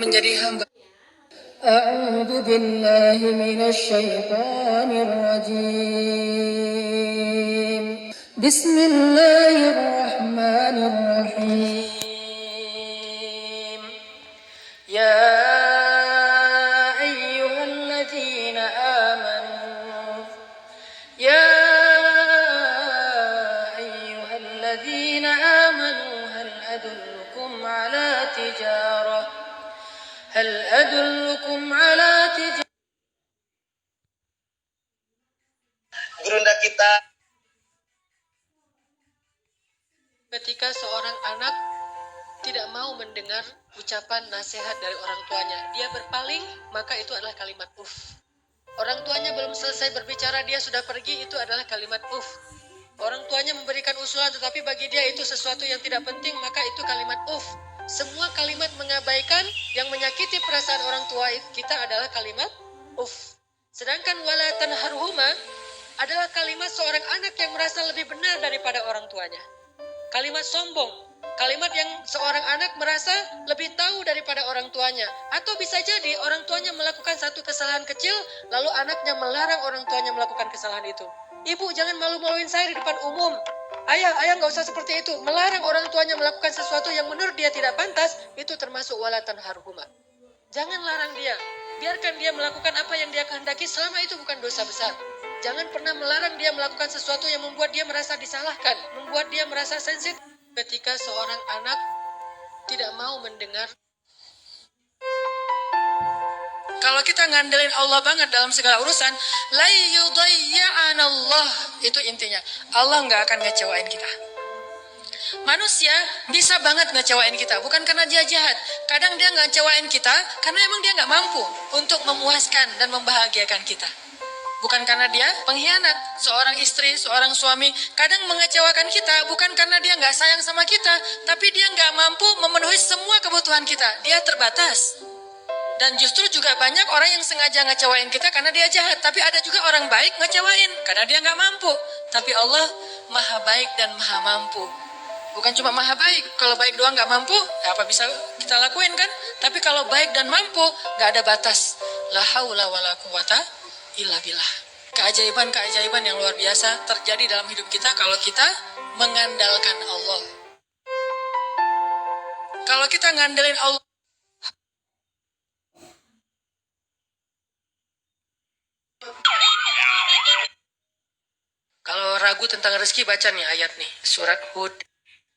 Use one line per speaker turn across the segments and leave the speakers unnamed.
menjadi hamba. A'udzu billahi minasyaitonir rajim. Bismillahirrahmanirrahim. Ya ayyuhalladzina amanu Ya ayyuhalladzina amanu hal adullukum ala tijarah
Gurunda kita.
Ketika seorang anak tidak mau mendengar ucapan nasihat dari orang tuanya, dia berpaling, maka itu adalah kalimat uff. Orang tuanya belum selesai berbicara, dia sudah pergi, itu adalah kalimat uff. Orang tuanya memberikan usulan, tetapi bagi dia itu sesuatu yang tidak penting, maka itu kalimat uff. Semua kalimat mengabaikan yang menyakiti perasaan orang tua kita adalah kalimat uff. Sedangkan wala tanharhuma adalah kalimat seorang anak yang merasa lebih benar daripada orang tuanya. Kalimat sombong, kalimat yang seorang anak merasa lebih tahu daripada orang tuanya. Atau bisa jadi orang tuanya melakukan satu kesalahan kecil, lalu anaknya melarang orang tuanya melakukan kesalahan itu. Ibu, jangan malu-maluin saya di depan umum. Ayah nggak usah seperti itu. Melarang orang tuanya melakukan sesuatu yang menurut dia tidak pantas, itu termasuk wala tanharhuma. Jangan larang dia. Biarkan dia melakukan apa yang dia kehendaki selama itu bukan dosa besar. Jangan pernah melarang dia melakukan sesuatu yang membuat dia merasa disalahkan, membuat dia merasa sensitif. Ketika seorang anak tidak mau mendengar, kalau kita ngandelin Allah banget dalam segala urusan, la yudayya'anallah, itu intinya. Allah nggak akan ngecewain kita. Manusia bisa banget ngecewain kita, bukan karena dia jahat. Kadang dia ngecewain kita karena emang dia nggak mampu untuk memuaskan dan membahagiakan kita. Bukan karena dia pengkhianat. Seorang istri, seorang suami kadang mengecewakan kita bukan karena dia nggak sayang sama kita, tapi dia nggak mampu memenuhi semua kebutuhan kita. Dia terbatas. Dan justru juga banyak orang yang sengaja ngecewain kita karena dia jahat. Tapi ada juga orang baik ngecewain karena dia nggak mampu. Tapi Allah maha baik dan maha mampu. Bukan cuma maha baik, kalau baik doang nggak mampu, ya apa bisa kita lakuin kan? Tapi kalau baik dan mampu, nggak ada batas. La haula wala quwata illa billah. Keajaiban-keajaiban yang luar biasa terjadi dalam hidup kita kalau kita mengandalkan Allah. Kalau kita ngandelin Allah, kalau ragu tentang rezeki, baca nih ayat nih, surat Hud.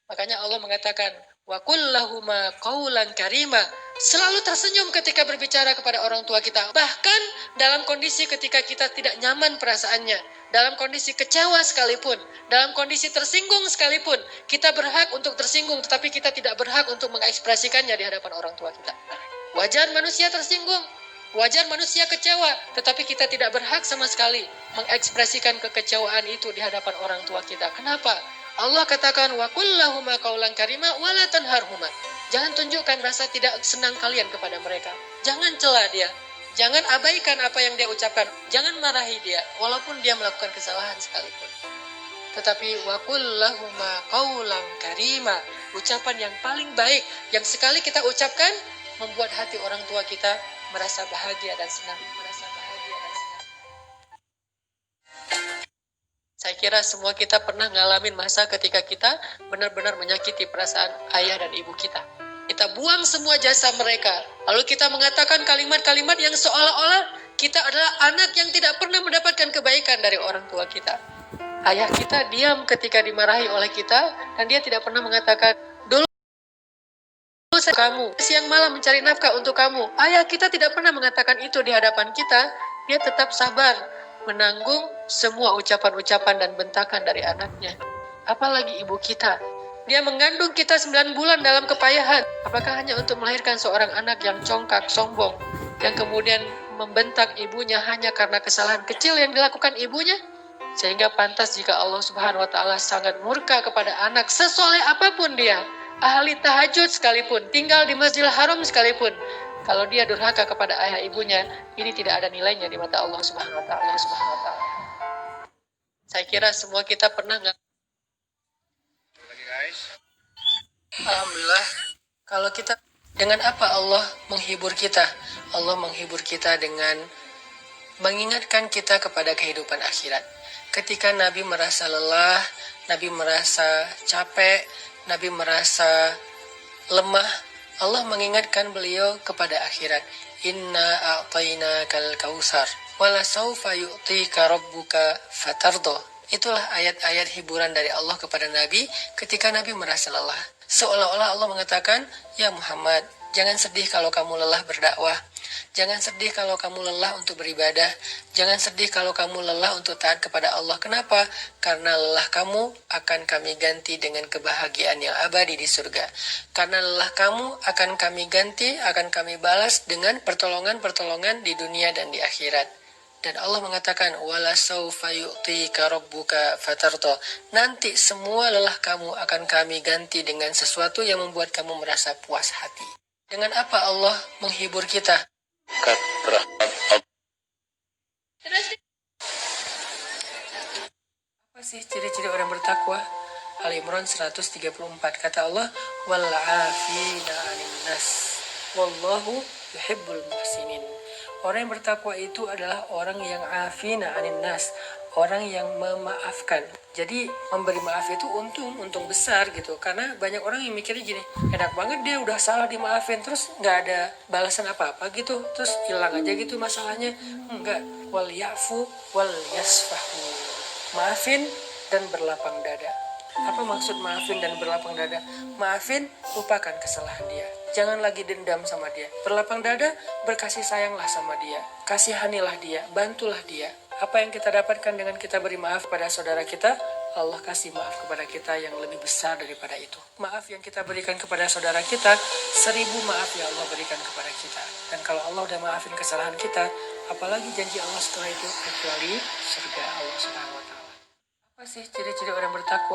Makanya Allah mengatakan, wa kullahuma qaulan karima. Selalu tersenyum ketika berbicara kepada orang tua kita. Bahkan dalam kondisi ketika kita tidak nyaman perasaannya, dalam kondisi kecewa sekalipun, dalam kondisi tersinggung sekalipun, kita berhak untuk tersinggung, tetapi kita tidak berhak untuk mengekspresikannya di hadapan orang tua kita. Wajar manusia tersinggung, wajar manusia kecewa, tetapi kita tidak berhak sama sekali mengekspresikan kekecewaan itu di hadapan orang tua kita. Kenapa? Allah katakan wa kullahuma qaulan karima wala tanharhuma. Jangan tunjukkan rasa tidak senang kalian kepada mereka. Jangan cela dia. Jangan abaikan apa yang dia ucapkan. Jangan marahi dia walaupun dia melakukan kesalahan sekalipun. Tetapi wa kullahuma qaulan karima, ucapan yang paling baik yang sekali kita ucapkan membuat hati orang tua kita merasa bahagia dan senang, Saya kira semua kita pernah ngalamin masa ketika kita benar-benar menyakiti perasaan ayah dan ibu kita. Kita buang semua jasa mereka. Lalu kita mengatakan kalimat-kalimat yang seolah-olah kita adalah anak yang tidak pernah mendapatkan kebaikan dari orang tua kita. Ayah kita diam ketika dimarahi oleh kita, dan dia tidak pernah mengatakan, dulu kamu siang malam mencari nafkah untuk kamu. Ayah kita tidak pernah mengatakan itu di hadapan kita. Dia tetap sabar menanggung semua ucapan-ucapan dan bentakan dari anaknya. Apalagi ibu kita. Dia mengandung kita 9 bulan dalam kepayahan. Apakah hanya untuk melahirkan seorang anak yang congkak, sombong, yang kemudian membentak ibunya hanya karena kesalahan kecil yang dilakukan ibunya? Sehingga pantas jika Allah Subhanahu wa Ta'ala sangat murka kepada anak sesoleh apapun dia, ahli tahajud sekalipun, tinggal di Masjidil Haram sekalipun, kalau dia durhaka kepada ayah ibunya, ini tidak ada nilainya di mata Allah Subhanahu wa Ta'ala. Saya kira semua kita pernah Alhamdulillah, kalau kita Dengan apa Allah menghibur kita? Allah menghibur kita dengan mengingatkan kita kepada kehidupan akhirat. Ketika Nabi merasa lelah, Nabi merasa capek, Nabi merasa lemah, Allah mengingatkan beliau kepada akhirat. Inna a'tainakal kautsar wala saufa yu'tika rabbuka fatardo. Itulah ayat-ayat hiburan dari Allah kepada Nabi ketika Nabi merasa lelah. Seolah-olah Allah mengatakan, ya Muhammad, jangan sedih kalau kamu lelah berdakwah. Jangan sedih kalau kamu lelah untuk beribadah. Jangan sedih kalau kamu lelah untuk taat kepada Allah. Kenapa? Karena lelah kamu akan kami ganti dengan kebahagiaan yang abadi di surga. Karena lelah kamu akan kami ganti, akan kami balas dengan pertolongan-pertolongan di dunia dan di akhirat. Dan Allah mengatakan, wala saufa yu'tika rabbuka fatardo. Nanti semua lelah kamu akan kami ganti dengan sesuatu yang membuat kamu merasa puas hati. Dengan apa Allah menghibur kita? Apa sih ciri-ciri orang bertakwa? Al-Imran 134 kata Allah, wal-'afina 'anil nas wallahu yuhibbul muhsinin. Orang yang bertakwa itu adalah orang yang afina 'anil nas, orang yang memaafkan. Jadi memberi maaf itu untung besar gitu. Karena banyak orang yang mikirnya gini, enak banget dia udah salah dimaafin terus nggak ada balasan apa-apa gitu, terus hilang aja gitu masalahnya. Enggak, wal ya'fu wal yasfahu. Maafin dan berlapang dada. Apa maksud maafin dan berlapang dada? Maafin, lupakan kesalahan dia. Jangan lagi dendam sama dia. Berlapang dada, berkasih sayanglah sama dia. Kasihanilah dia, bantulah dia. Apa yang kita dapatkan dengan kita beri maaf pada saudara kita, Allah kasih maaf kepada kita yang lebih besar daripada itu. Maaf yang kita berikan kepada saudara kita, 1000 maaf yang Allah berikan kepada kita. Dan kalau Allah udah maafin kesalahan kita, apalagi janji Allah setelah itu, kecuali surga Allah Subhanahu wa Ta'ala. Apa sih ciri-ciri orang bertakwa?